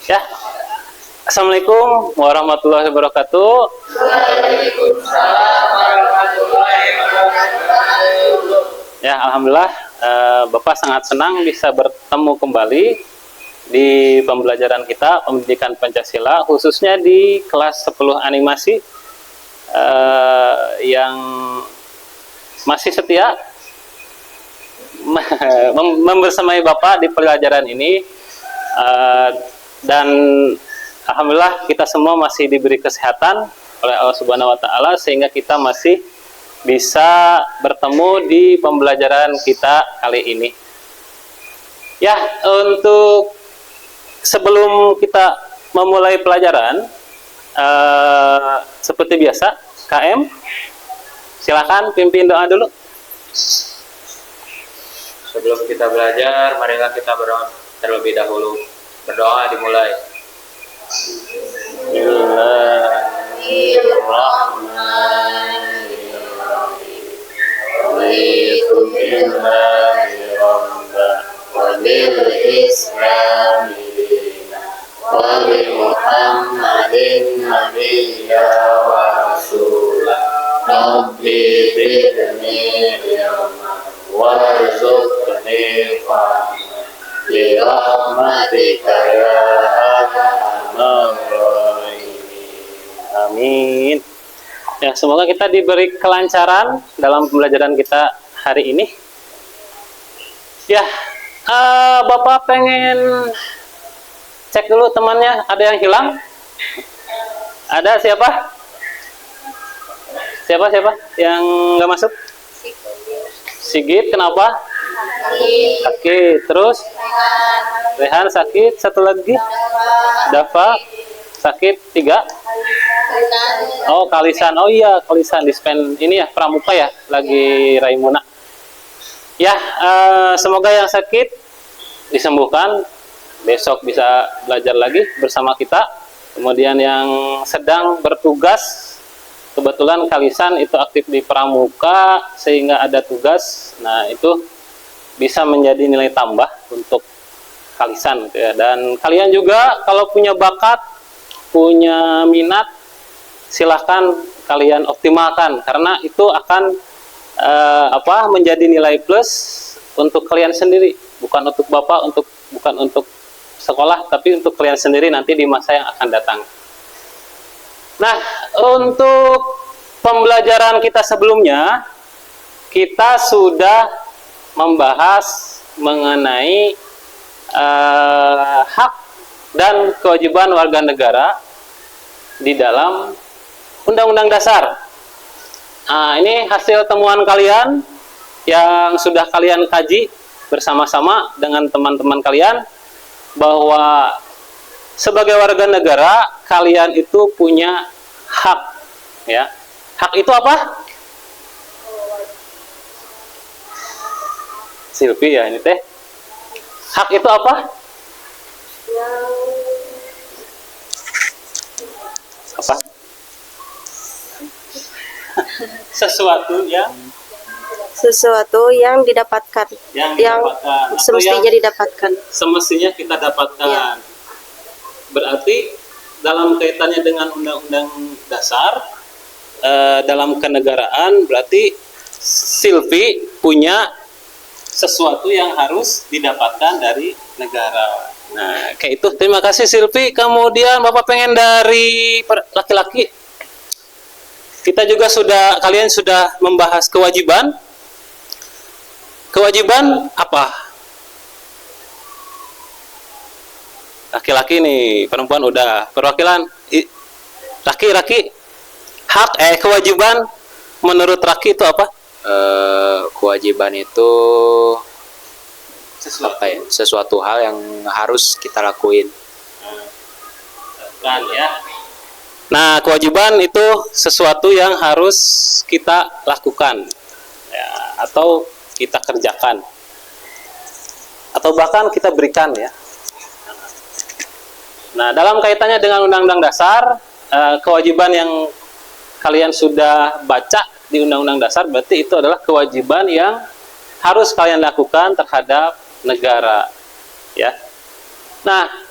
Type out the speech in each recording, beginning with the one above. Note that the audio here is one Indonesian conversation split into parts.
Ya, Assalamualaikum warahmatullahi wabarakatuh. Waalaikumsalam warahmatullahi wabarakatuh. Ya, alhamdulillah, Bapak sangat senang bisa bertemu kembali di pembelajaran kita pendidikan Pancasila, khususnya di kelas 10 animasi yang masih setia membersamai Bapak di pelajaran ini, dan alhamdulillah kita semua masih diberi kesehatan oleh Allah Subhanahu wa taala sehingga kita masih bisa bertemu di pembelajaran kita kali ini. Ya, untuk sebelum kita memulai pelajaran, seperti biasa, KM, silakan pimpin doa dulu. Sebelum kita belajar, marilah kita berdoa terlebih dahulu. Berdoa dimulai. Amin. Ya, semoga kita diberi kelancaran dalam pembelajaran kita hari ini. Ya, Bapak pengen cek dulu temannya, ada yang hilang? Ada siapa? Siapa yang nggak masuk? Sigit, kenapa? Sakit. Terus? Rehan sakit. Satu lagi? Dafa sakit. 3? Oh, Kalisan. Oh iya, Kalisan dispen ini ya, pramuka ya, lagi Raimuna. Ya, semoga yang sakit disembuhkan, besok bisa belajar lagi bersama kita. Kemudian yang sedang bertugas, kebetulan Kalisan itu aktif di pramuka sehingga ada tugas. Nah, itu bisa menjadi nilai tambah untuk Kalisan gitu ya. Dan kalian juga kalau punya bakat, punya minat, silahkan kalian optimalkan karena itu akan menjadi nilai plus untuk kalian sendiri, bukan untuk Bapak, bukan untuk sekolah, tapi untuk kalian sendiri nanti di masa yang akan datang. Nah, untuk pembelajaran kita sebelumnya, kita sudah membahas mengenai hak dan kewajiban warga negara di dalam Undang-Undang Dasar. Nah, ini hasil temuan kalian yang sudah kalian kaji bersama-sama dengan teman-teman kalian, bahwa sebagai warga negara kalian itu punya hak, ya. Hak itu apa? Silvi ya ini teh. Hak itu apa? Apa? Sesuatu yang didapatkan, yang semestinya didapatkan, semestinya kita dapatkan ya. Berarti dalam kaitannya dengan Undang-Undang Dasar, dalam kenegaraan, berarti Silvi punya sesuatu yang harus didapatkan dari negara. Nah, kayak itu. Terima kasih Silvi. Kemudian Bapak pengen dari laki-laki. Kita juga kalian sudah membahas kewajiban. Kewajiban apa? Laki-laki nih, perempuan udah. Perwakilan laki-laki. Hak kewajiban menurut laki itu apa? Kewajiban itu sesuatu hal yang harus kita lakuin. Kan ya. Nah, kewajiban itu sesuatu yang harus kita lakukan, ya, atau kita kerjakan, atau bahkan kita berikan ya. Nah, dalam kaitannya dengan Undang-Undang Dasar, kewajiban yang kalian sudah baca di Undang-Undang Dasar berarti itu adalah kewajiban yang harus kalian lakukan terhadap negara, ya. Nah,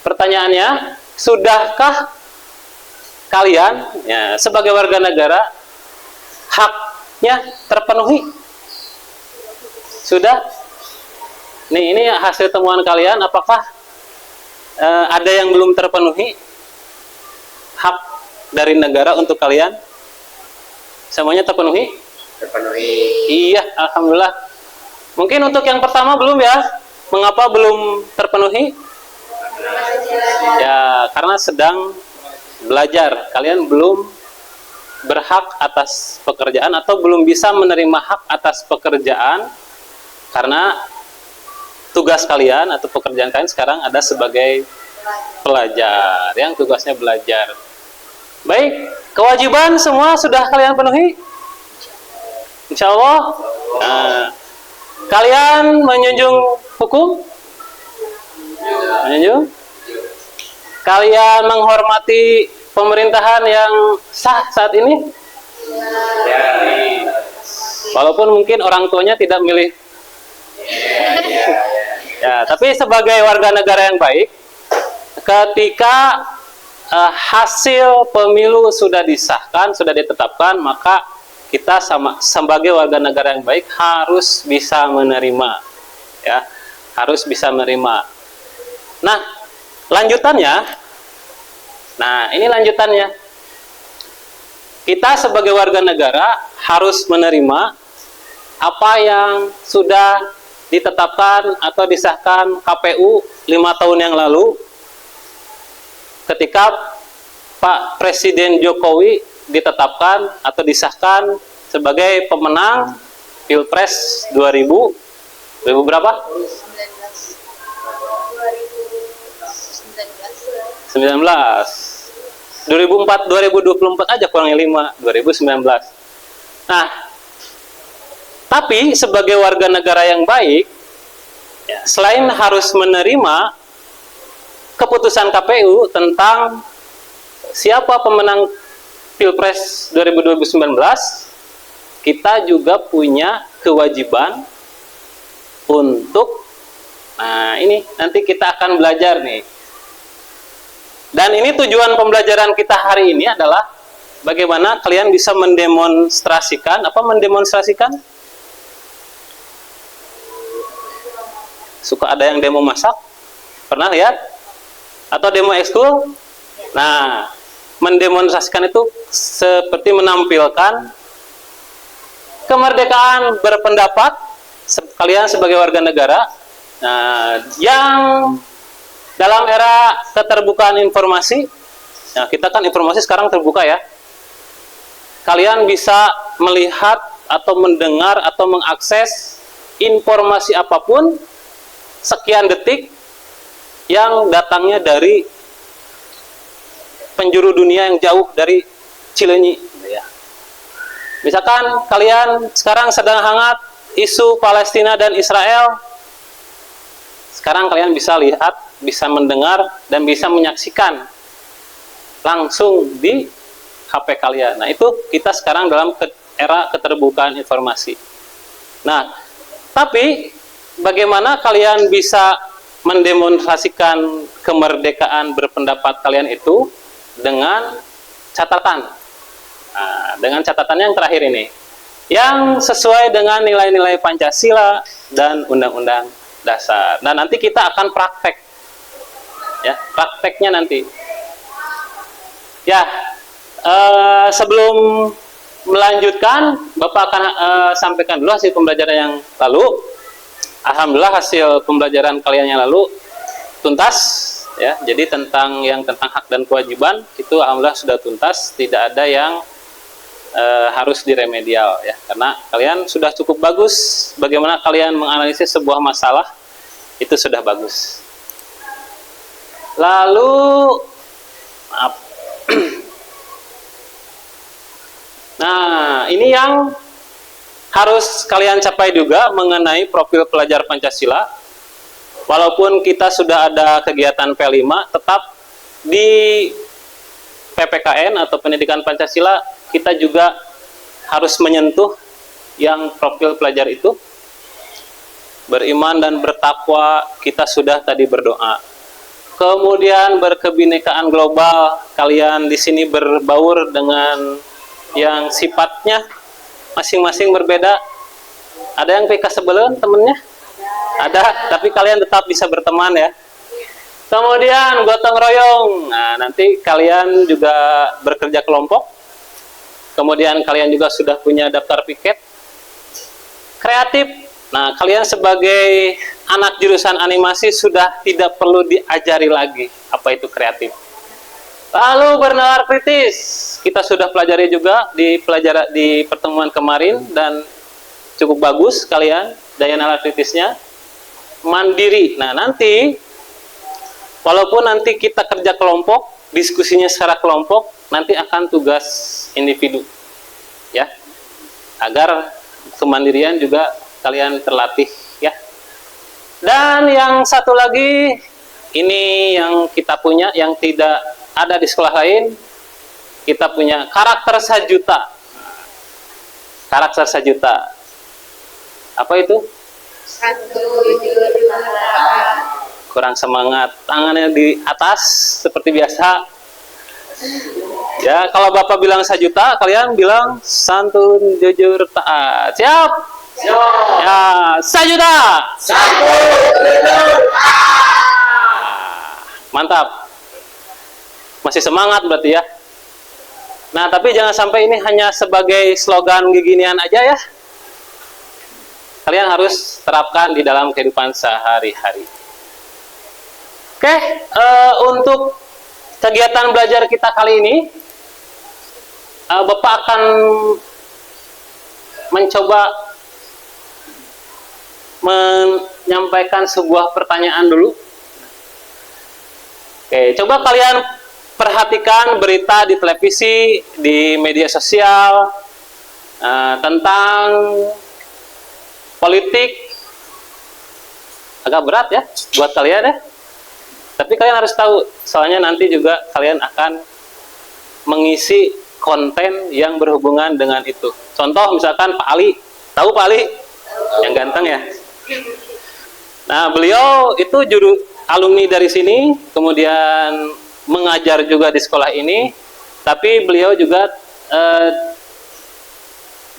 Pertanyaannya, sudahkah kalian ya, sebagai warga negara haknya terpenuhi? Sudah? Nih, ini hasil temuan kalian. Apakah ada yang belum terpenuhi hak dari negara untuk kalian? Semuanya terpenuhi? Terpenuhi. Iya, alhamdulillah. Mungkin untuk yang pertama belum ya? Mengapa belum terpenuhi? Ya, karena sedang belajar. Kalian belum berhak atas pekerjaan atau belum bisa menerima hak atas pekerjaan karena tugas kalian atau pekerjaan kalian sekarang ada sebagai pelajar yang tugasnya belajar. Baik, kewajiban semua sudah kalian penuhi? Insya Allah. Nah, kalian menjunjung hukum? Menjunjung? Kalian menghormati pemerintahan yang sah saat ini? Ya. Walaupun mungkin orang tuanya tidak milih. Ya, tapi sebagai warga negara yang baik, ketika hasil pemilu sudah disahkan, sudah ditetapkan, maka kita sebagai warga negara yang baik harus bisa menerima, ya, harus bisa menerima. Nah, lanjutannya, ini lanjutannya. Kita sebagai warga negara harus menerima apa yang sudah ditetapkan atau disahkan KPU 5 tahun yang lalu ketika Pak Presiden Jokowi ditetapkan atau disahkan sebagai pemenang Pilpres 2000 berapa? 2024 aja kurangnya 5 2019. Nah, tapi sebagai warga negara yang baik, ya, selain harus menerima keputusan KPU tentang siapa pemenang Pilpres 2019, kita juga punya kewajiban untuk, ini nanti kita akan belajar nih. Dan ini tujuan pembelajaran kita hari ini adalah bagaimana kalian bisa mendemonstrasikan, Suka ada yang demo masak? Pernah lihat? Atau demo ekskul? Nah, mendemonstrasikan itu seperti menampilkan kemerdekaan berpendapat kalian sebagai warga negara, yang dalam era keterbukaan informasi. Nah, kita kan informasi sekarang terbuka ya. Kalian bisa melihat atau mendengar atau mengakses informasi apapun sekian detik yang datangnya dari penjuru dunia yang jauh dari Cileunyi. Misalkan kalian sekarang sedang hangat isu Palestina dan Israel, sekarang kalian bisa lihat, bisa mendengar, dan bisa menyaksikan langsung di HP kalian. Nah, itu kita sekarang dalam era keterbukaan informasi. Nah, tapi bagaimana kalian bisa mendemonstrasikan kemerdekaan berpendapat kalian itu dengan catatan. Dengan catatan yang terakhir ini, yang sesuai dengan nilai-nilai Pancasila dan Undang-Undang Dasar. Nah, nanti kita akan praktek, ya, prakteknya nanti. Ya, sebelum melanjutkan, Bapak akan sampaikan dulu hasil pembelajaran yang lalu. Alhamdulillah hasil pembelajaran kalian yang lalu tuntas, ya. Jadi tentang hak dan kewajiban itu alhamdulillah sudah tuntas, tidak ada yang harus diremedial, ya. Karena kalian sudah cukup bagus. Bagaimana kalian menganalisis sebuah masalah itu sudah bagus. Lalu, maaf. Nah, ini yang harus kalian capai juga mengenai profil pelajar Pancasila. Walaupun kita sudah ada kegiatan P5, tetap di PPKN atau Pendidikan Pancasila kita juga harus menyentuh yang profil pelajar itu. Beriman dan bertakwa, kita sudah tadi berdoa. kemudian berkebinekaan global. Kalian di sini berbaur dengan yang sifatnya masing-masing berbeda. Ada yang PK sebelum temennya? Ada, tapi kalian tetap bisa berteman ya. Kemudian gotong royong. Nah, nanti kalian juga bekerja kelompok. Kemudian kalian juga sudah punya daftar piket. Kreatif. Nah, kalian sebagai anak jurusan animasi sudah tidak perlu diajari lagi apa itu kreatif. Lalu bernalar kritis. Kita sudah pelajari juga di pertemuan kemarin dan cukup bagus kalian daya nalar kritisnya. Mandiri. Nah, nanti walaupun nanti kita kerja kelompok, diskusinya secara kelompok, nanti akan tugas individu. Ya. Agar kemandirian juga kalian terlatih ya. Dan yang satu lagi, ini yang kita punya yang tidak ada di sekolah lain, kita punya karakter sajuta. Karakter sajuta. Apa itu? Kurang semangat. Tangannya di atas seperti biasa. Ya, kalau Bapak bilang sajuta, kalian bilang santun, jujur, taat. Siap? Ya, sajuta. Mantap. Masih semangat berarti ya. Nah, tapi jangan sampai ini hanya sebagai slogan giginian aja ya. Kalian harus terapkan di dalam kehidupan sehari-hari. Oke, untuk kegiatan belajar kita kali ini, Bapak akan mencoba menyampaikan sebuah pertanyaan dulu. Oke, coba kalian perhatikan berita di televisi, di media sosial tentang politik. Agak berat ya buat kalian ya. Tapi kalian harus tahu, soalnya nanti juga kalian akan mengisi konten yang berhubungan dengan itu. Contoh misalkan Pak Ali, tahu Pak Ali? Yang ganteng ya. Nah, beliau itu alumni dari sini, kemudian mengajar juga di sekolah ini, tapi beliau juga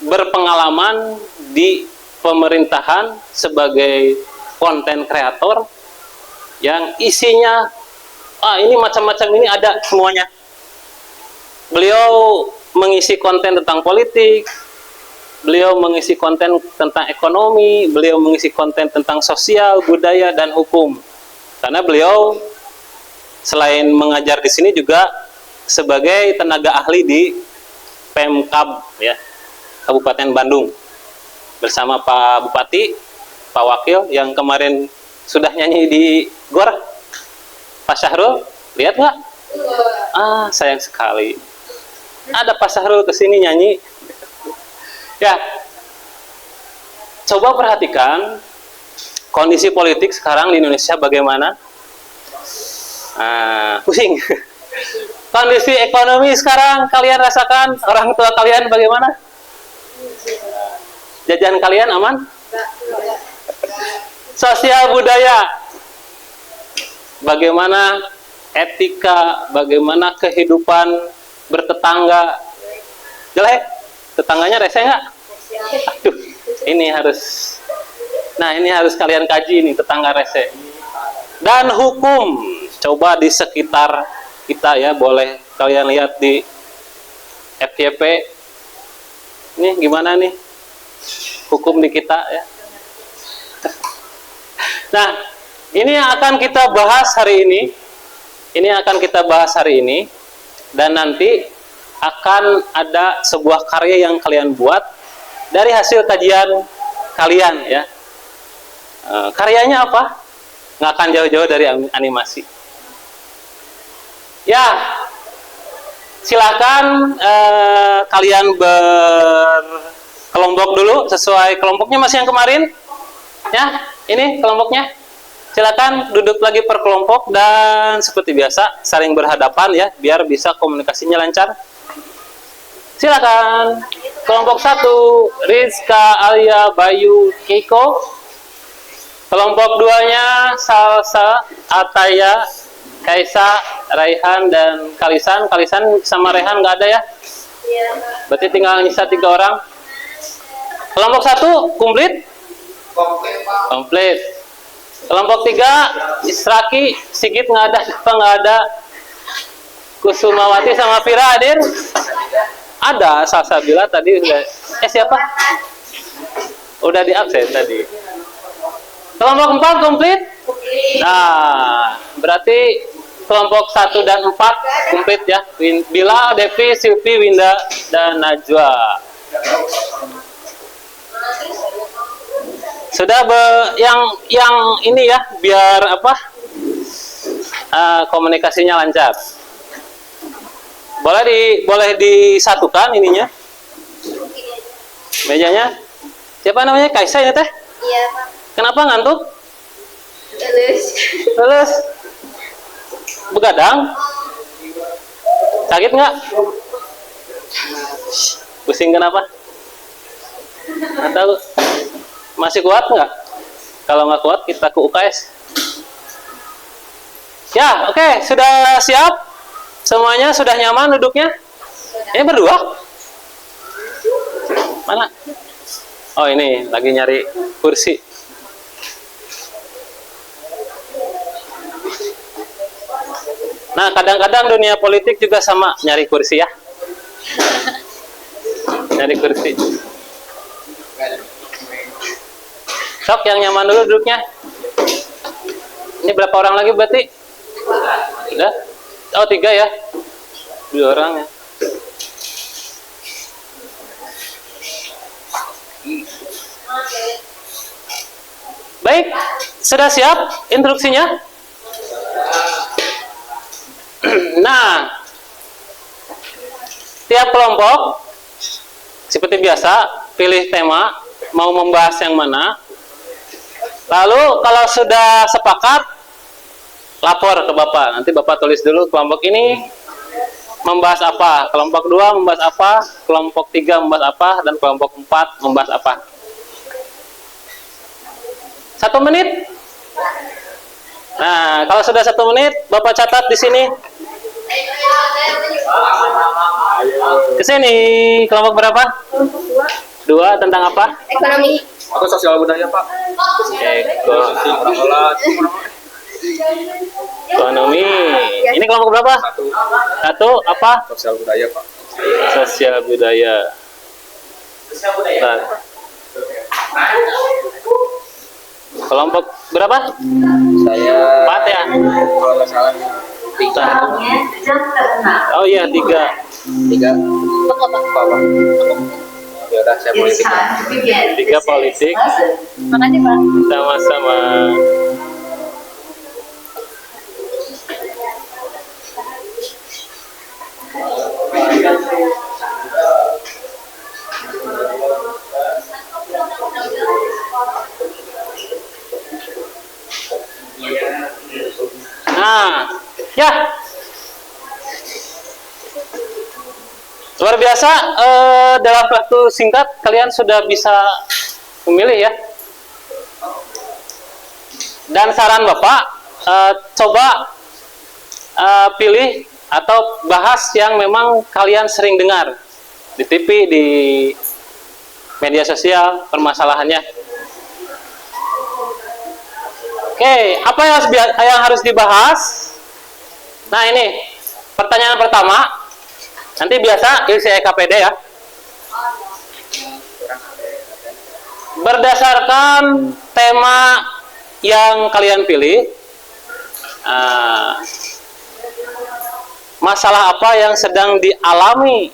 berpengalaman di pemerintahan sebagai konten kreator yang isinya ini macam-macam, ini ada semuanya. Beliau mengisi konten tentang politik, beliau mengisi konten tentang ekonomi, beliau mengisi konten tentang sosial, budaya, dan hukum. Karena beliau selain mengajar di sini juga sebagai tenaga ahli di Pemkab ya, Kabupaten Bandung, bersama Pak Bupati, Pak Wakil yang kemarin sudah nyanyi di GOR. Pak Syahrul, lihat nggak? Sayang sekali. Ada Pak Syahrul kesini nyanyi. Ya, coba perhatikan kondisi politik sekarang di Indonesia bagaimana. Pusing. Kondisi ekonomi sekarang kalian rasakan, orang tua kalian bagaimana? Jajan kalian aman? Sosial budaya, bagaimana etika, bagaimana kehidupan bertetangga. Jelek? Tetangganya rese nggak? Aduh, ini harus kalian kaji nih, tetangga rese. Dan hukum, coba di sekitar kita ya, boleh kalian lihat di FYP. Ini gimana nih hukum di kita ya. Nah, ini yang akan kita bahas hari ini. Ini akan kita bahas hari ini. Dan nanti akan ada sebuah karya yang kalian buat dari hasil kajian kalian ya. Karyanya apa? Nggak akan jauh-jauh dari animasi. Ya, silakan kalian berkelompok dulu sesuai kelompoknya masih yang kemarin. Ya, ini kelompoknya. Silakan duduk lagi per kelompok dan seperti biasa saling berhadapan ya, biar bisa komunikasinya lancar. Silakan. Kelompok 1, Rizka, Alia, Bayu, Keiko. Kelompok 2-nya Salsa, Ataya, Kaisa, Raihan, dan Kalisan. Kalisan sama Raihan nggak ada ya? Berarti tinggal nyisa 3 orang. Kelompok 1 komplit? Komplit. Kelompok 3 Israki, Sigit nggak ada, Dafa nggak ada. Kusumawati sama Fira hadir? Ada, Salsabila tadi udah. Siapa? Udah di absen tadi. Kelompok 4 komplit? Nah, berarti kelompok 1 dan 4 komplit ya. Bila, Devi, Silvi, Winda, dan Najwa. Sudah yang ini ya, biar apa? Komunikasinya lancar. Boleh disatukan ininya. Mejanya. Siapa namanya? Kaisa ini teh? Iya, Pak. Kenapa ngantuk? Lulus. Lulus. Begadang? Sakit nggak? Pusing kenapa? Atau masih kuat nggak? Kalau nggak kuat kita ke UKS. Ya, oke. Sudah siap? Semuanya sudah nyaman duduknya? Ini berdua? Mana? Oh, ini lagi nyari kursi. Nah, kadang-kadang dunia politik juga sama, nyari kursi ya. Nyari kursi. Sok, yang nyaman dulu duduknya. Ini berapa orang lagi berarti? Udah? Oh, 3 ya. 2 orang ya. Baik, sudah siap instruksinya? Nah, tiap kelompok seperti biasa pilih tema, mau membahas yang mana. Lalu kalau sudah sepakat, lapor ke Bapak. Nanti Bapak tulis dulu kelompok ini membahas apa, kelompok 2 membahas apa, kelompok 3 membahas apa, dan kelompok 4 membahas apa. 1 menit. Nah, kalau sudah 1 menit, Bapak catat di sini. Ke sini, kelompok berapa? 2 tentang apa? Ekonomi. Aku sosial budaya, Pak. Ekonomi. Ini kelompok berapa? 1 apa? Sosial budaya, Pak. Sosial budaya. Nah. Kelompok berapa? Saya 4 ya? kalau nggak salah 3. Oh iya, 3. 3. Apa? Ya udah, saya politik. 3 politik. Makasih, Pak. Sama-sama. Nah, ya. Luar biasa, dalam waktu singkat kalian sudah bisa memilih ya. Dan saran Bapak, coba pilih atau bahas yang memang kalian sering dengar di TV, di media sosial, permasalahannya. Oke, apa yang harus dibahas? Nah, ini pertanyaan pertama. Nanti biasa isi EKPD ya. Berdasarkan tema yang kalian pilih, masalah apa yang sedang dialami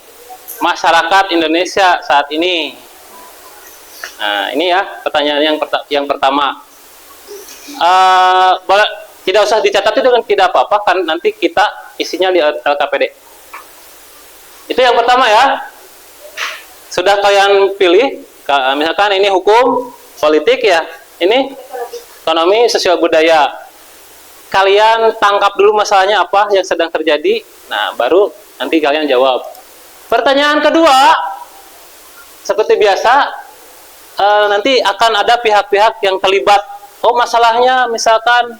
masyarakat Indonesia saat ini? Nah, ini ya pertanyaan yang pertama. Tidak usah dicatat itu kan tidak apa-apa, kan nanti kita isinya di LKPD. Itu yang pertama ya. Sudah kalian pilih, misalkan ini hukum, politik ya, ini ekonomi, sosial budaya. Kalian tangkap dulu masalahnya apa yang sedang terjadi, nah baru nanti kalian jawab. Pertanyaan kedua, seperti biasa, nanti akan ada pihak-pihak yang terlibat. Oh, masalahnya misalkan,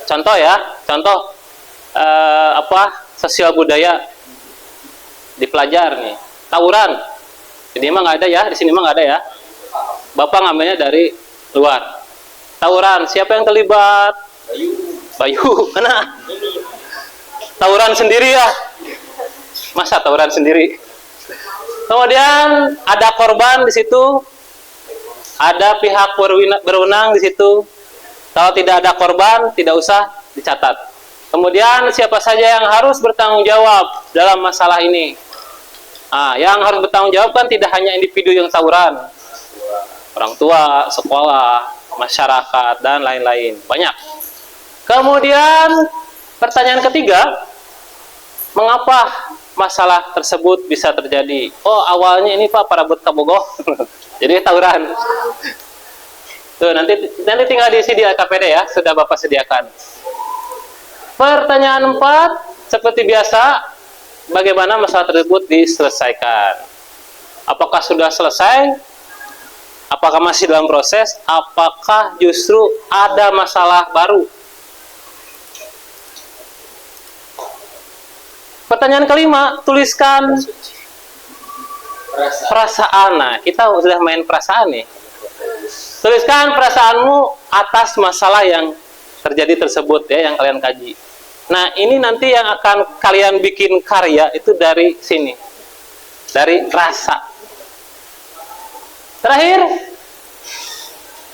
contoh ya, contoh sosial budaya dipelajar nih. Tawuran. Ini mah nggak ada ya, di sini mah nggak ada ya. Bapak ngambilnya dari luar. Tawuran, siapa yang terlibat? Bayu, mana? Tawuran sendiri ya. Masa tawuran sendiri? Kemudian ada korban di situ. Ada pihak berwenang di situ. Kalau tidak ada korban, tidak usah dicatat. Kemudian siapa saja yang harus bertanggung jawab dalam masalah ini? Yang harus bertanggung jawab kan tidak hanya individu yang tawuran, orang tua, sekolah, masyarakat, dan lain-lain. Banyak. Kemudian pertanyaan ketiga, mengapa masalah tersebut bisa terjadi? Oh, awalnya ini Pak, para kabogoh. Jadi tawuran. Tuh, nanti tinggal diisi di KPD ya, sudah Bapak sediakan. Pertanyaan 4, seperti biasa, bagaimana masalah tersebut diselesaikan? Apakah sudah selesai? Apakah masih dalam proses? Apakah justru ada masalah baru? Pertanyaan kelima, tuliskan perasaan. Nah, kita sudah main perasaan nih. Tuliskan perasaanmu atas masalah yang terjadi tersebut ya, yang kalian kaji. Nah, ini nanti yang akan kalian bikin karya itu dari sini. Dari rasa. Terakhir,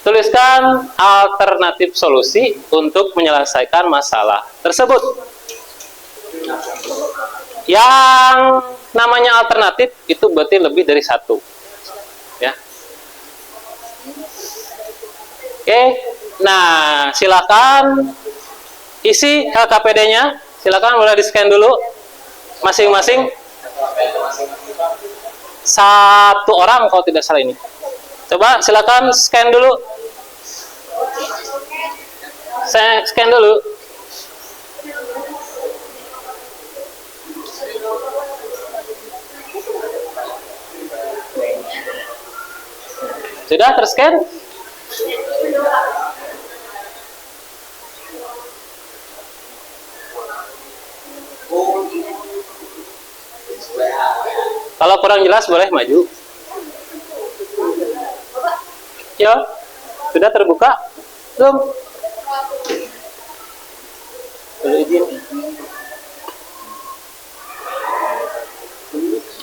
tuliskan alternatif solusi untuk menyelesaikan masalah tersebut. Yang namanya alternatif itu berarti lebih dari satu. Ya. Oke. Nah, silakan isi LKPD-nya. Silakan boleh di-scan dulu masing-masing. Satu orang kalau tidak salah ini. Coba silakan scan dulu. Saya scan dulu. Sudah terscan? Kalau kurang jelas boleh maju. Ya, sudah terbuka? Belum? Boleh izin.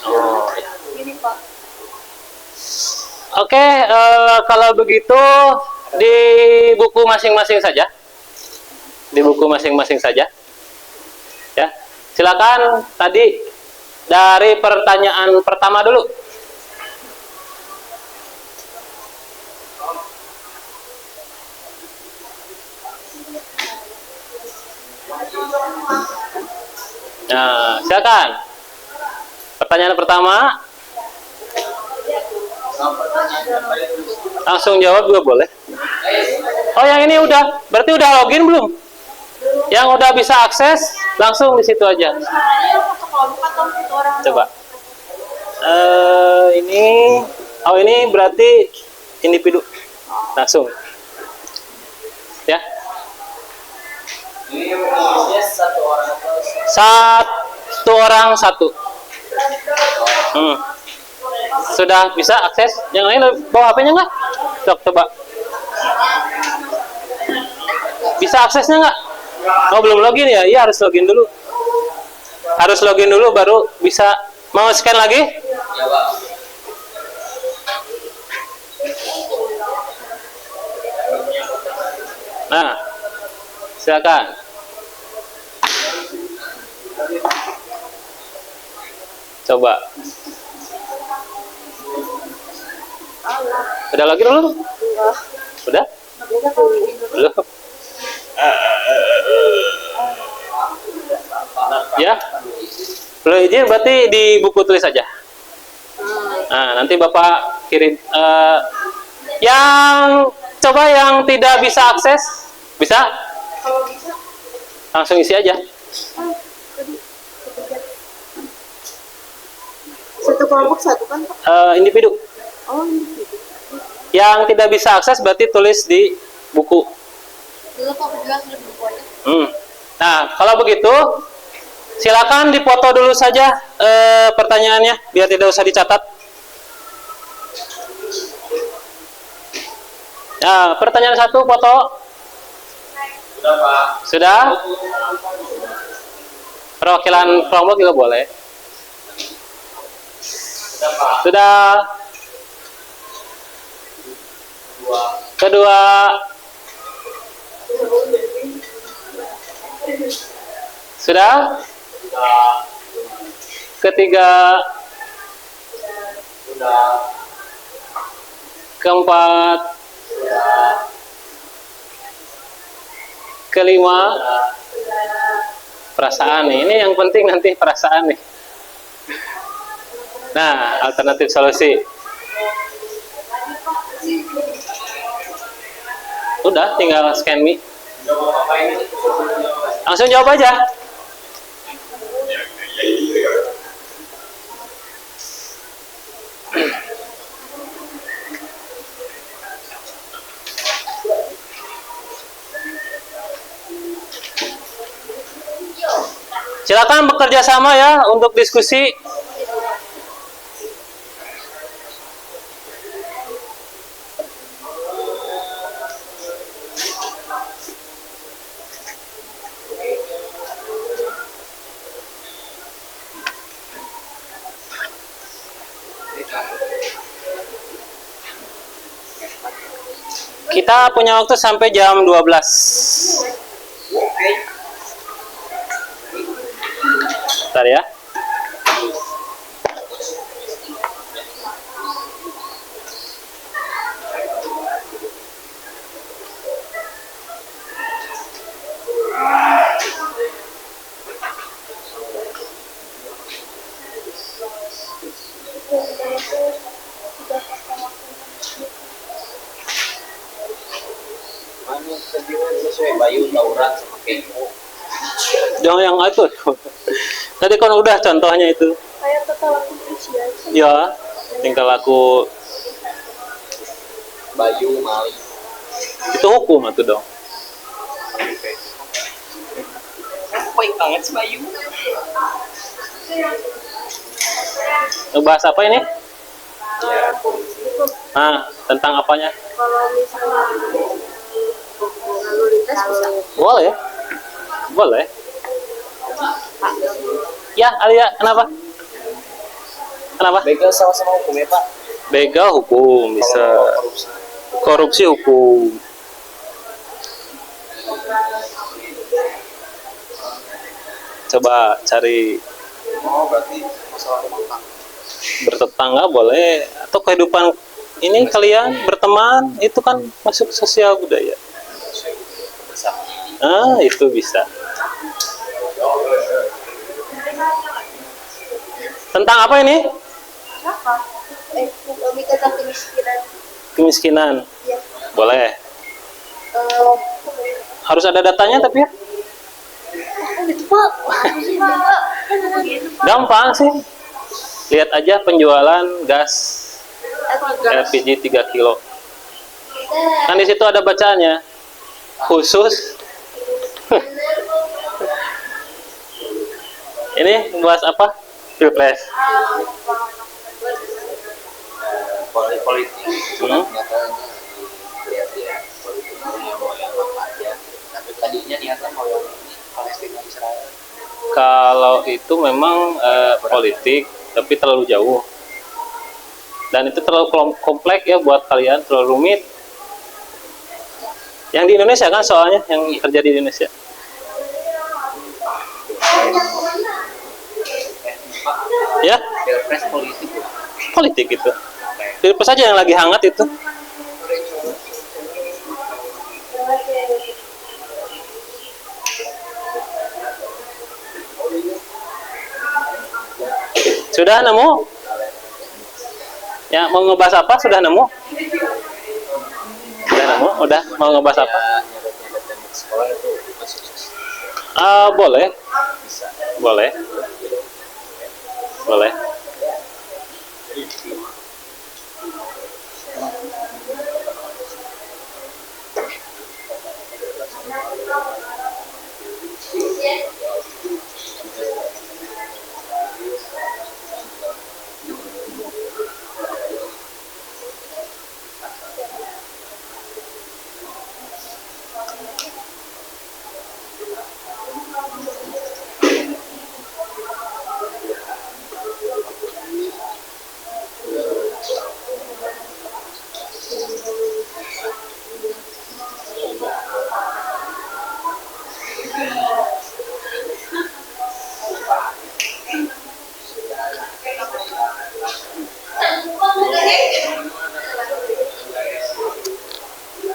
Oh, ya. Oke, kalau begitu di buku masing-masing saja. Di buku masing-masing saja. Ya, silakan tadi dari pertanyaan pertama dulu. Nah, silakan. Pertanyaan pertama. Langsung jawab juga boleh. Oh, yang ini udah, berarti udah login belum? Yang udah bisa akses, langsung di situ aja. Coba. Ini berarti individu. Langsung. Ya. Satu orang satu. Sudah bisa akses? Yang lain bawa HP-nya nggak? Coba. Bisa aksesnya nggak? Oh, belum login ya? Iya, harus login dulu. Harus login dulu baru bisa. Mau scan lagi? Ya, Pak. Nah, silakan. Coba. Udah login belum? Udah? Belum. Ya, belum izin berarti di buku tulis saja. Nah, nanti Bapak kirim. Yang coba yang tidak bisa akses, bisa? Langsung isi aja. Satu kelompok satu kan? Individu. Oh, individu. Yang tidak bisa akses berarti tulis di buku. Dulu kok bilang di buku aja. Nah, kalau begitu, silakan dipoto dulu saja pertanyaannya, biar tidak usah dicatat. Nah, pertanyaan 1, foto. Sudah, Pak. Sudah? Perwakilan kelompok juga boleh. Sudah, Pak. Sudah. Kedua. Sudah? Ketiga. Keempat. Kelima. Perasaan nih. Ini yang penting nanti perasaan nih. Nah, alternatif solusi. Udah, tinggal scan me. Langsung jawab aja. Silakan bekerja sama ya untuk diskusi. Kita punya waktu sampai jam 12. Bentar ya. Bayu tawuran sama Keko. Jangan yang itu. Tadi kan udah contohnya itu. Kayak tingkah laku Prisya. Ya, tingkah laku Bayu Mali. itu hukum itu dong. Baik banget sih Bayu. Ngebahas apa ini? Ya. Nah, tentang apanya? Kalau misalnya lalu lintas bisa. Boleh. Boleh. Ya, Alia, kenapa? Kenapa? Begal sama-sama hukum ya Pak. Begal hukum bisa. Kalau korupsi. Korupsi hukum. Coba cari Oh berarti masalah rumah tangga. bertetangga boleh, atau kehidupan ini kalian berteman itu kan masuk sosial budaya. Ah, itu bisa. Tentang apa ini? Apa? Lebih tentang kemiskinan. Kemiskinan. Ya. Boleh. Harus ada datanya tapi ya. Gitu Pak. Sih Pak. Gampang sih. Lihat aja penjualan gas LPG 3 kilo. Kan di situ ada bacaannya. Khusus. Ini membahas apa? Pilpres. Politik. Hmm? Lihat-lihat politiknya mau yang apa aja. Tapi tadinya niatnya mau yang ini Palestina Israel. Kalau itu memang politik, tapi terlalu jauh. Dan itu terlalu kompleks ya buat kalian, terlalu rumit. Yang di Indonesia kan soalnya, yang terjadi di Indonesia. Pak, Ya, Pilpres politik ya. politik itu. Pilpres aja yang lagi hangat itu. Sudah nemu? Ya, mau ngebahas apa? Sudah nemu? Sudah nemu? Udah mau ngebahas apa? Nyeret-nyeret dan sekolah itu sukses. Boleh. Bisa. Boleh. Boleh.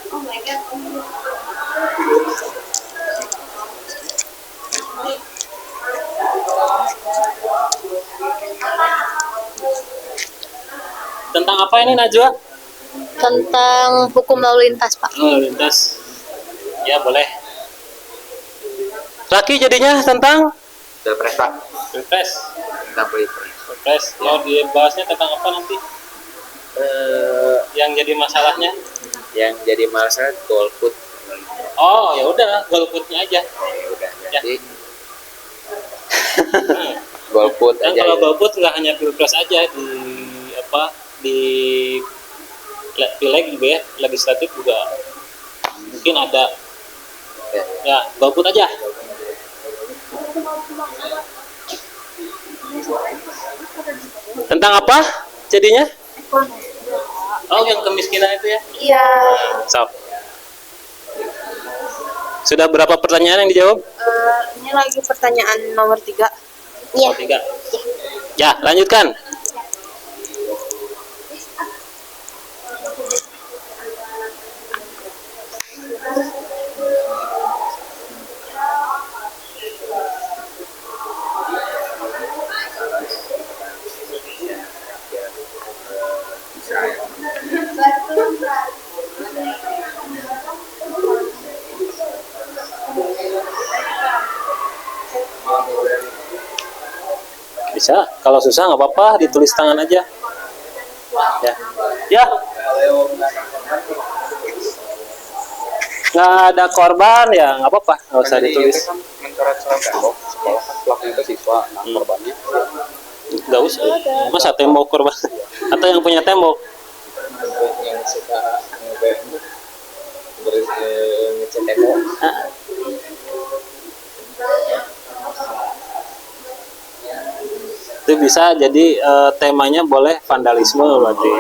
Oh my god. Tentang apa ini Najwa? Tentang hukum lalu lintas, Pak. Oh, lintas. Ya boleh. Laki jadinya tentang Pilpres Pak. pilpres. Tentang pilpres. Pilpres. Mau dibahasnya tentang apa nanti? Yang jadi masalahnya? Yang jadi masalah golput. Oh ya udah, golputnya aja. Ya udah Ya. jadi golput Dan aja. kalau Ya. golput nggak hanya pilpres aja di apa di pileg juga ya, legislatif juga mungkin ada. Ya. Ya golput aja. Tentang apa jadinya? Oh yang kemiskinan itu ya? Iya. Sok. Sudah berapa pertanyaan yang dijawab? Ini lagi pertanyaan nomor 3. Iya. Oh, 3. Ya, lanjutkan. Bisa. Kalau susah nggak apa-apa, ditulis tangan aja. Ya. Ya. Nggak ada korban ya nggak apa-apa, nggak usah ditulis. Kan mencoret surat tembok sekolah kan pelakunya itu siswa, nah korbannya Nggak usah. Masa tembok korban? Atau yang punya tembok? yang suka ngecat tembok. Ah. Itu bisa jadi temanya boleh vandalisme berarti.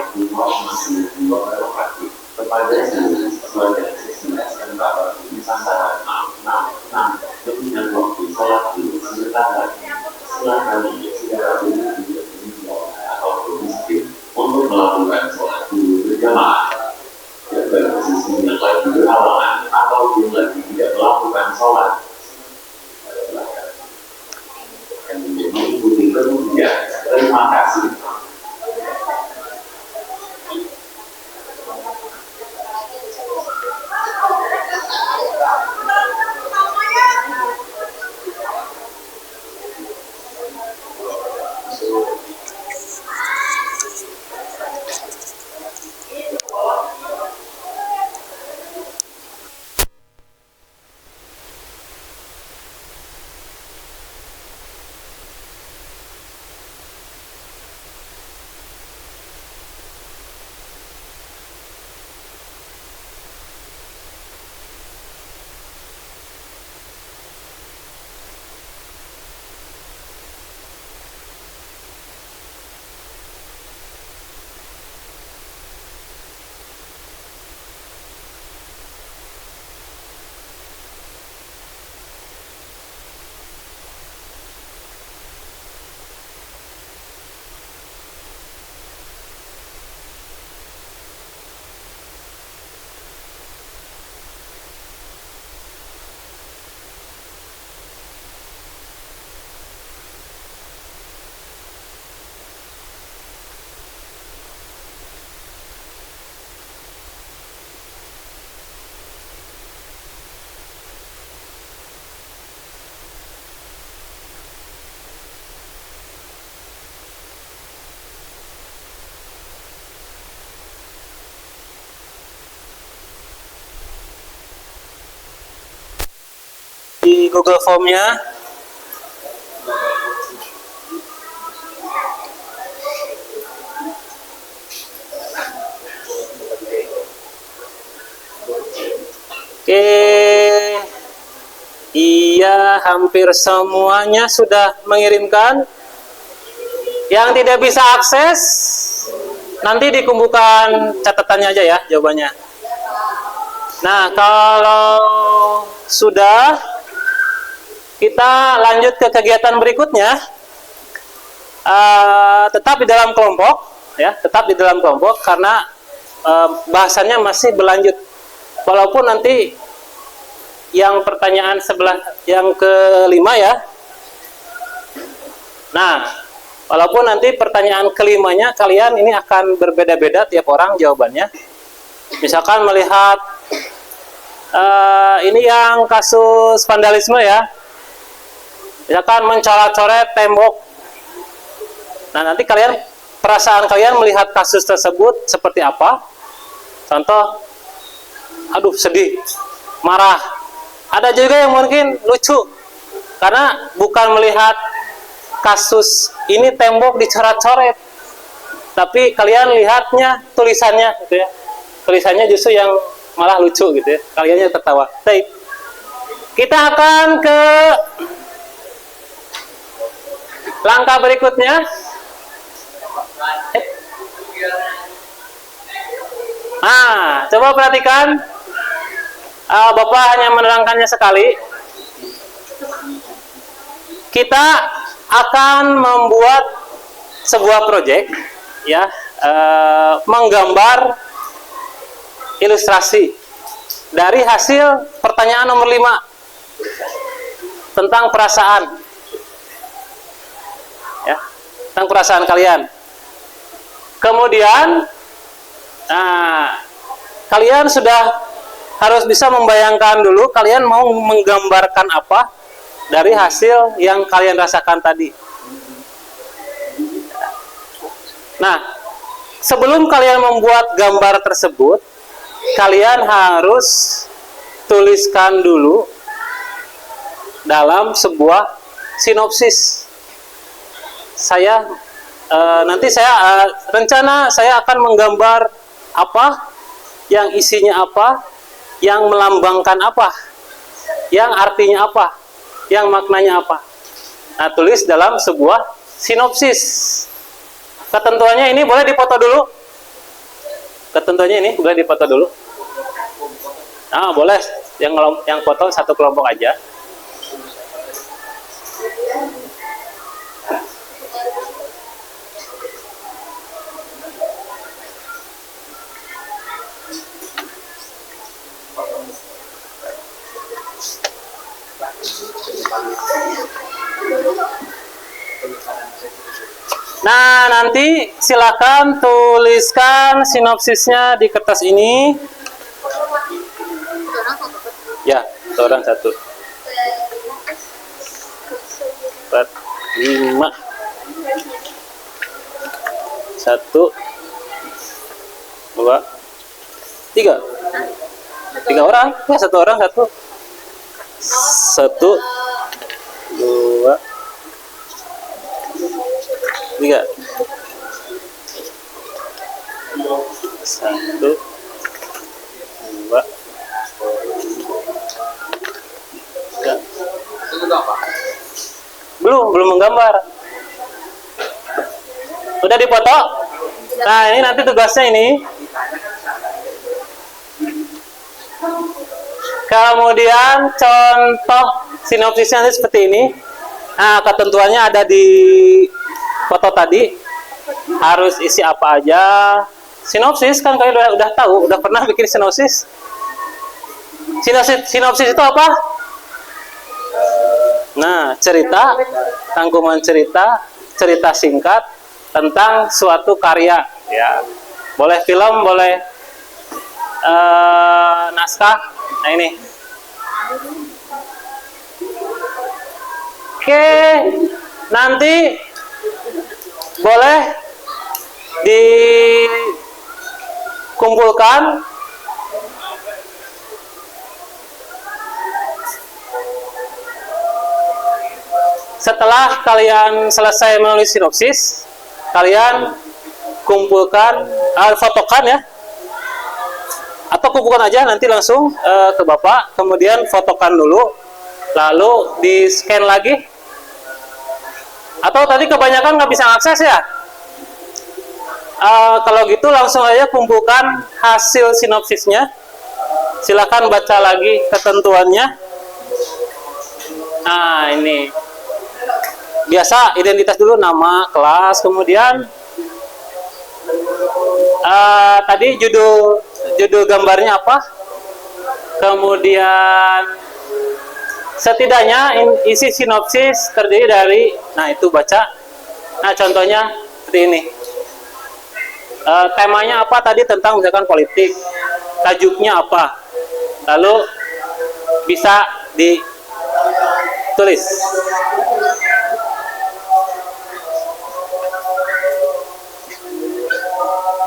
Untuk melakukan sholat berjamaah dan bersisi yang lagi berhalangan atau yang lagi tidak melakukan sholat yang menjadi ikuti kemudian. Terima kasih. Di Google Form-nya oke, Iya, hampir semuanya sudah mengirimkan. Yang tidak bisa akses, nanti dikumpulkan catatannya aja ya, jawabannya. Nah, kalau sudah, kita lanjut ke kegiatan berikutnya. Tetap di dalam kelompok, ya, tetap di dalam kelompok karena bahasannya masih berlanjut. Walaupun nanti yang pertanyaan sebelah yang kelima ya. Nah, walaupun nanti pertanyaan kelimanya kalian ini akan berbeda-beda tiap orang jawabannya. Misalkan melihat ini yang kasus vandalisme ya. Misalkan mencoret-coret tembok. Nah, nanti perasaan kalian melihat kasus tersebut seperti apa? Contoh, aduh sedih, marah. Ada juga yang mungkin lucu, karena bukan melihat kasus ini tembok dicoret-coret, tapi kalian lihatnya tulisannya, gitu ya. Tulisannya justru yang malah lucu, gitu ya. Kaliannya tertawa. Baik, kita akan ke langkah berikutnya. Nah, coba perhatikan. Bapak hanya menerangkannya sekali. Kita akan membuat sebuah proyek, ya, menggambar ilustrasi dari hasil pertanyaan nomor 5 tentang perasaan, ya, tentang perasaan kalian. Kemudian, kalian sudah harus bisa membayangkan dulu kalian mau menggambarkan apa dari hasil yang kalian rasakan tadi. Nah, sebelum kalian membuat gambar tersebut, kalian harus tuliskan dulu dalam sebuah sinopsis. Nanti saya rencana saya akan menggambar apa, yang isinya apa, yang melambangkan apa, yang artinya apa, yang maknanya apa. Nah, tulis dalam sebuah sinopsis. Ketentuannya ini boleh dipoto dulu. Ketentuannya ini boleh dipoto dulu. Nah, boleh yang foto satu kelompok aja. Nah, nanti silakan tuliskan sinopsisnya di kertas ini. Ya, orang satu. 4, 5. 1, 2, 3. 3 orang, ya, 1 orang 1. 1, 2, 3. 1, 2, 3. Belum menggambar. Udah dipoto? Nah, ini nanti tugasnya ini. Kemudian contoh sinopsisnya seperti ini. Nah, ketentuannya ada di foto tadi. Harus isi apa aja. Sinopsis kan kalian udah tahu, udah pernah bikin sinopsis. Sinopsis itu apa? Nah, cerita, rangkuman cerita, cerita singkat tentang suatu karya, ya. Boleh film, boleh naskah. Nah, ini. Oke, nanti boleh dikumpulkan setelah kalian selesai menulis sinopsis. Kalian kumpulkan, fotokan ya, atau kumpulkan aja nanti langsung ke Bapak, kemudian fotokan dulu, Lalu di scan lagi. Atau tadi kebanyakan nggak bisa akses ya? Kalau gitu langsung aja kumpulkan hasil sinopsisnya. Silakan baca lagi ketentuannya. Nah, ini. Biasa identitas dulu, nama, kelas, kemudian tadi judul gambarnya apa? Kemudian setidaknya isi sinopsis terdiri dari, nah itu baca. Nah, contohnya seperti ini. Temanya apa tadi, tentang misalkan politik. Tajuknya apa? Lalu bisa ditulis.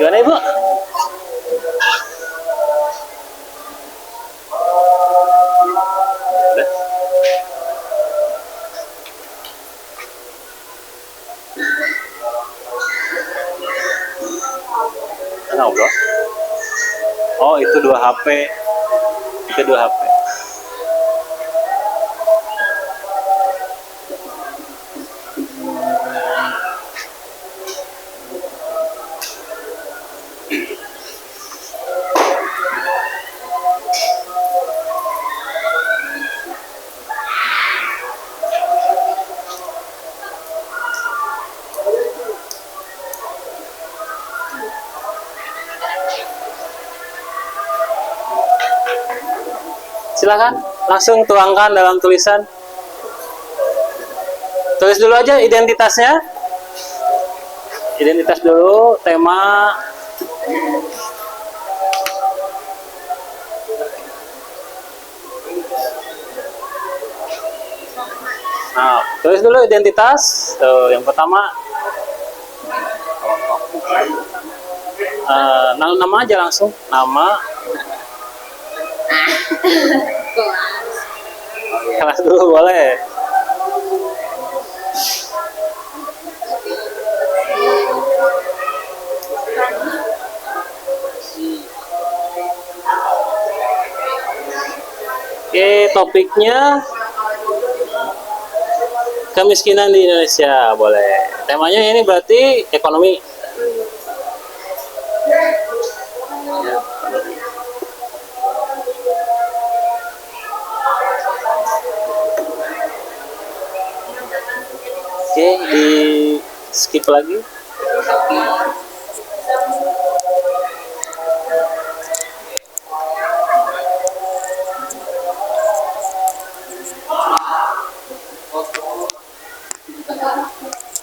Gimana Ibu? Udah. Ngobrol. Oh, itu 2 HP. Itu 2 HP. Silakan langsung tuangkan dalam tulisan. Tulis dulu aja identitasnya. Identitas dulu, tema. Nah, tulis dulu identitas. Tuh, yang pertama. Nama aja langsung. Nama. Kelas dulu boleh. Oke, topiknya kemiskinan di Indonesia, boleh. Temanya ini berarti ekonomi. Oke, di skip lagi.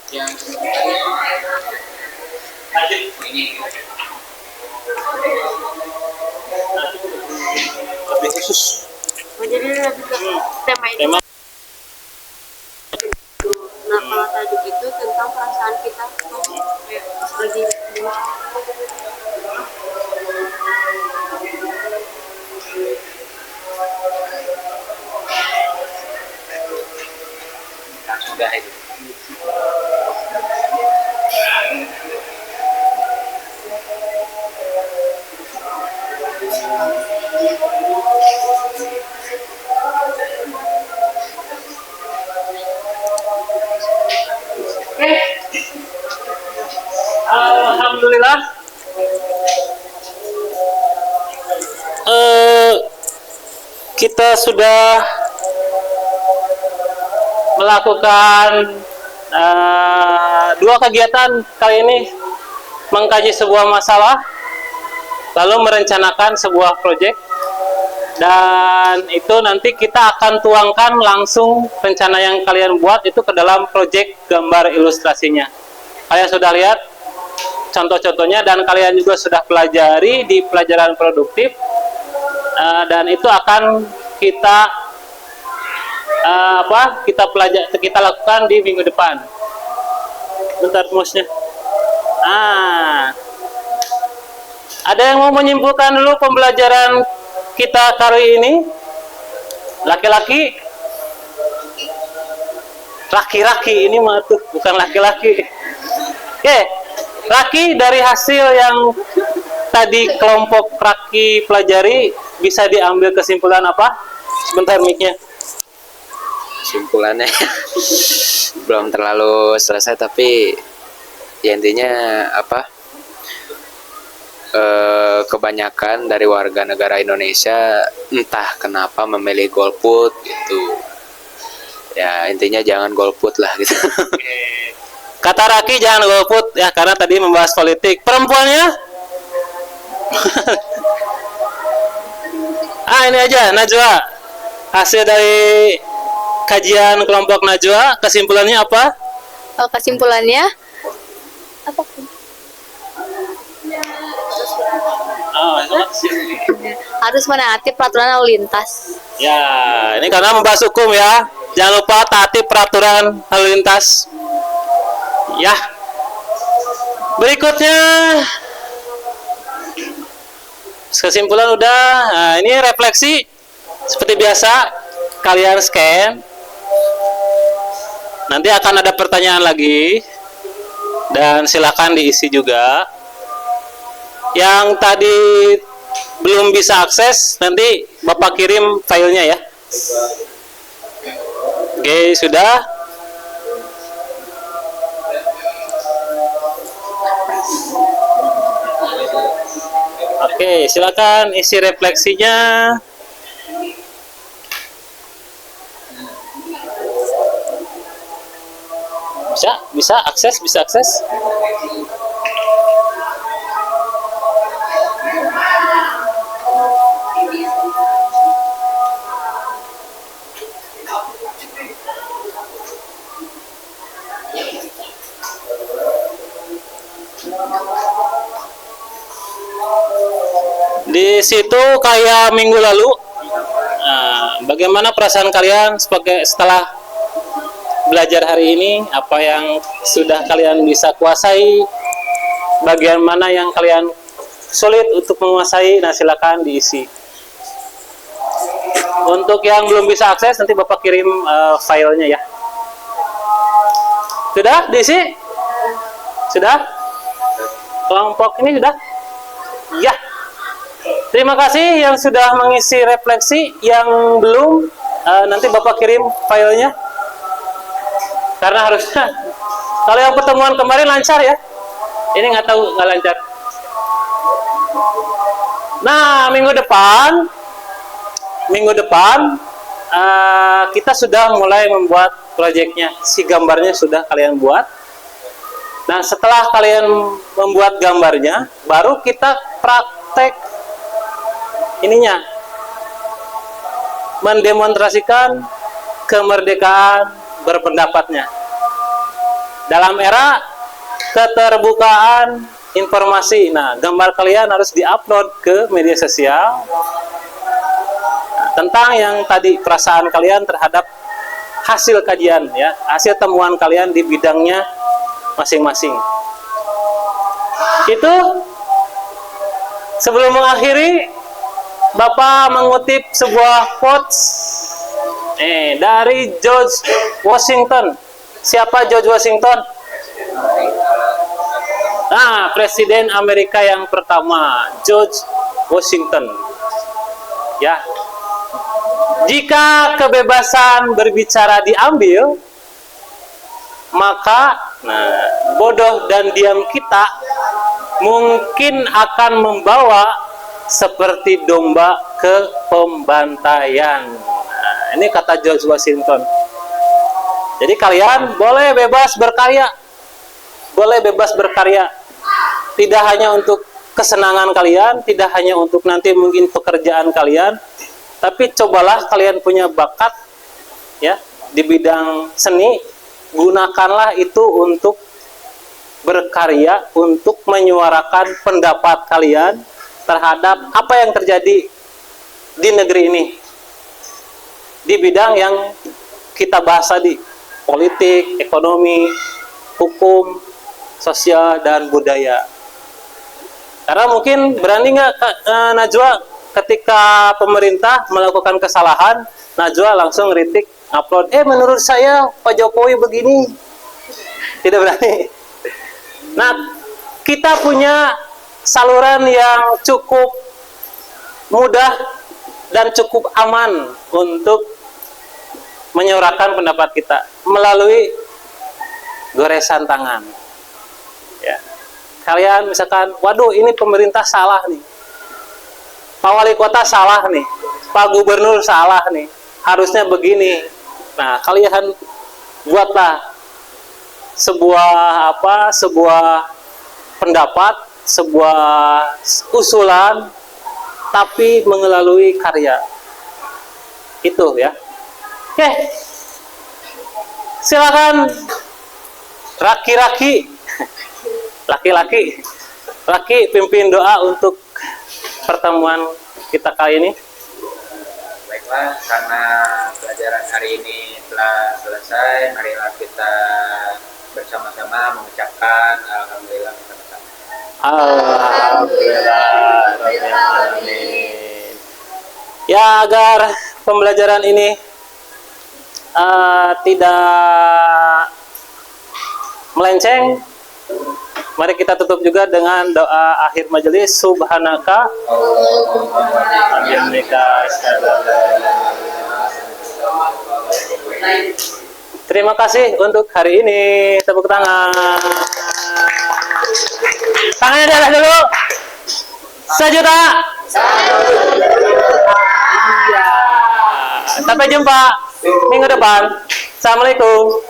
Yang ini Lebih khusus. Jadi lebih ke tema itu. Tema. Nah, kalau tajuk itu tentang perasaan kita kayak pas lagi sudah itu. Alhamdulillah. Kita sudah melakukan 2 kegiatan kali ini, mengkaji sebuah masalah, lalu merencanakan sebuah proyek, dan itu nanti kita akan tuangkan langsung rencana yang kalian buat itu ke dalam proyek gambar ilustrasinya. Kalian sudah lihat contoh-contohnya dan kalian juga sudah pelajari di pelajaran produktif, dan itu akan kita kita lakukan di minggu depan. Bentar mouse-nya. Ada yang mau menyimpulkan dulu pembelajaran kita kali ini? Laki-laki? Laki-laki ini mah tuh bukan laki-laki. Oke, Raki, dari hasil yang tadi kelompok Raki pelajari bisa diambil kesimpulan apa? Sebentar mic-nya. kesimpulannya belum terlalu selesai, tapi ya intinya apa, kebanyakan dari warga negara Indonesia entah kenapa memilih golput gitu. Ya intinya jangan golput lah gitu. Kata Raki jangan golput ya, karena tadi membahas politik. Perempuannya? Ini aja Najwa. Hasil dari kajian kelompok Najwa, kesimpulannya apa? Kesimpulannya apa? Harus menaati peraturan lalu lintas. Ya, ini karena membahas hukum ya. Jangan lupa taati peraturan lalu lintas. Ya. Berikutnya kesimpulan udah. Nah, ini refleksi seperti biasa kalian scan. Nanti akan ada pertanyaan lagi dan silakan diisi juga. Yang tadi belum bisa akses nanti Bapak kirim filenya ya. Oke, sudah. Oke, silakan isi refleksinya. Bisa akses. Di situ kayak minggu lalu. Nah, bagaimana perasaan kalian setelah belajar hari ini? Apa yang sudah kalian bisa kuasai? Bagian mana yang kalian sulit untuk menguasai? Nah, silakan diisi. Untuk yang belum bisa akses, nanti Bapak kirim filenya ya. Sudah diisi? Sudah? Kelompok ini sudah? Ya. Terima kasih yang sudah mengisi refleksi. Yang belum, nanti Bapak kirim filenya. Karena harusnya, kalau yang pertemuan kemarin lancar ya. Ini nggak tahu nggak lancar. Nah, minggu depan kita sudah mulai membuat proyeknya. Si gambarnya sudah kalian buat. Nah, setelah kalian membuat gambarnya, baru kita praktek ininya, mendemonstrasikan kemerdekaan berpendapatnya dalam era keterbukaan informasi. Nah, gambar kalian harus diupload ke media sosial tentang yang tadi perasaan kalian terhadap hasil kajian ya, hasil temuan kalian di bidangnya masing-masing. Itu sebelum mengakhiri, Bapak mengutip sebuah quotes dari George Washington. Siapa George Washington? Nah, Presiden Amerika yang pertama, George Washington. Ya. Jika kebebasan berbicara diambil, maka bodoh dan diam kita mungkin akan membawa seperti domba ke pembantaian. Nah, ini kata George Washington. Jadi kalian boleh bebas berkarya. Boleh bebas berkarya. Tidak hanya untuk kesenangan kalian, tidak hanya untuk nanti mungkin pekerjaan kalian, tapi cobalah kalian punya bakat ya di bidang seni, gunakanlah itu untuk berkarya, untuk menyuarakan pendapat kalian terhadap apa yang terjadi di negeri ini di bidang yang kita bahas tadi, politik, ekonomi, hukum, sosial, dan budaya. Karena mungkin berani nggak Najwa ketika pemerintah melakukan kesalahan, Najwa langsung kritik, upload, menurut saya Pak Jokowi begini. Tidak berani. Nah, kita punya saluran yang cukup mudah dan cukup aman untuk menyuarakan pendapat kita melalui goresan tangan. Ya. Kalian misalkan, waduh ini pemerintah salah nih, Pak Wali Kota salah nih, Pak Gubernur salah nih, harusnya begini. Nah, kalian buatlah sebuah pendapat, sebuah usulan, tapi melalui karya. Itu ya. Oke. Silakan laki-laki pimpin doa untuk pertemuan kita kali ini. Baiklah, karena pelajaran hari ini telah selesai, marilah kita bersama-sama mengucapkan alhamdulillah bersama-sama. Alhamdulillah Rabbil Alamin. Ya, agar pembelajaran ini tidak melenceng, mari kita tutup juga dengan doa akhir majelis. Subhanaka Terima kasih untuk hari ini. Tepuk tangan. Tangannya di atas dulu. 1 juta. Iya. Sampai jumpa minggu depan. Assalamualaikum.